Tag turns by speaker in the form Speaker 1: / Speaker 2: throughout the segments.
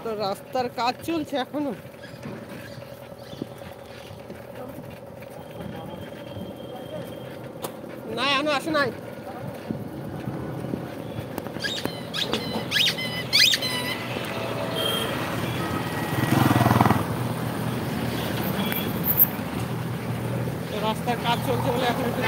Speaker 1: তো রাস্তার কাজ চলছে এখনো। না এখনো আসে নাই। তো রাস্তার কাজ চলছে বলে এখন একটু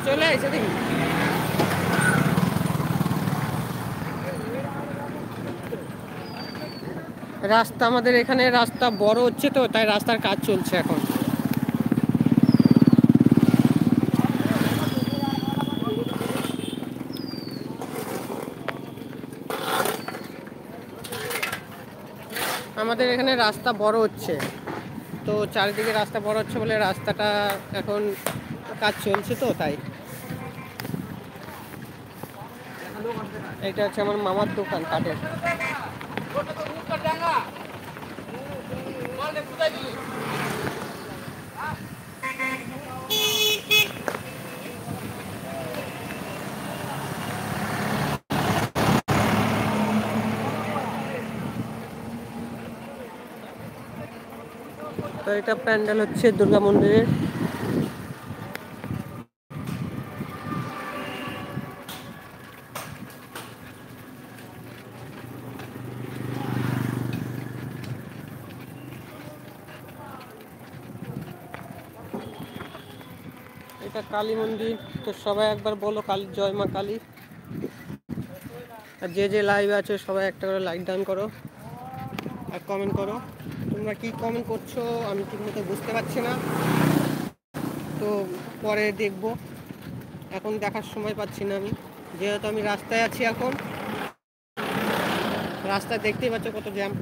Speaker 1: চলে এসে দেখি। রাস্তা আমাদের এখানে রাস্তা বড় হচ্ছে, তো তাই রাস্তার কাজ চলছে এখন। আমাদের এখানে রাস্তা বড় হচ্ছে, তো চারিদিকে রাস্তা বড় হচ্ছে বলে রাস্তাটা এখন কাজ চলছে, তো তাই। এটা হচ্ছে আমার মামার দোকান কাঠের। তো এটা প্যান্ডেল হচ্ছে দুর্গা মন্দিরের। এটা কালী মন্দির। তো সবাই একবার বলো কালী জয় মা কালী। আর যে যে লাইভে আছে সবাই একটা করে লাইক ডান করো আর কমেন্ট করো। তোমরা কি কমেন্ট করছো আমি ঠিকমতো বুঝতে পারছি না, তো পরে দেখবো। এখন দেখার সময় পাচ্ছি না আমি, যেহেতু আমি রাস্তায় আছি এখন। রাস্তায় দেখতেই পাচ্ছ কত জ্যাম।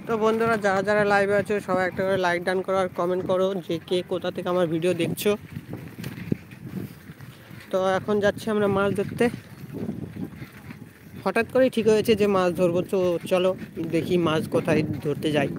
Speaker 1: তো বন্ধুরা যারা যারা লাইভে আছো সবাই একটা করে লাইক ডান করো আর কমেন্ট করো যে কে কোথা থেকে আমার ভিডিও দেখছো। তো এখন যাচ্ছি আমরা মাছ ধরতে। হঠাৎ করেই ঠিক হয়েছে যে মাছ ধরবো, তো চলো দেখি মাছ কোথায় ধরতে যাই।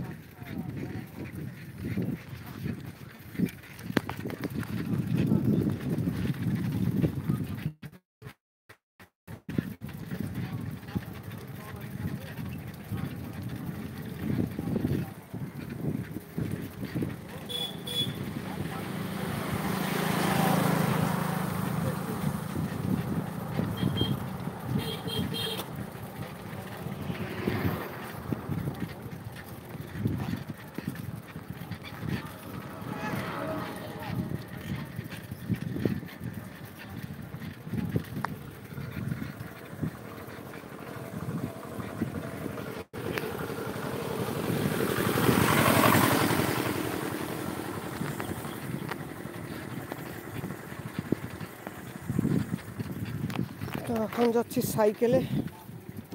Speaker 1: তো এখন যাচ্ছি সাইকেলে,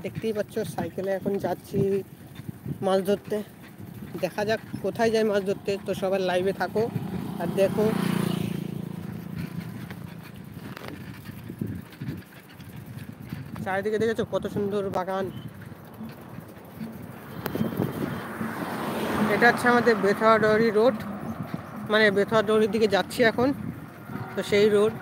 Speaker 1: দেখতেই পাচ্ছ সাইকেলে এখন যাচ্ছি মাছ ধরতে। দেখা যাক কোথায় যাই মাছ ধরতে। তো সবাই লাইভে থাকো আর দেখো। চারিদিকে দেখেছো কত সুন্দর বাগান। এটা হচ্ছে আমাদের বেথুয়া ডৌরি রোড, মানে বেথুয়া ডৌরির দিকে যাচ্ছি এখন, তো সেই রোড।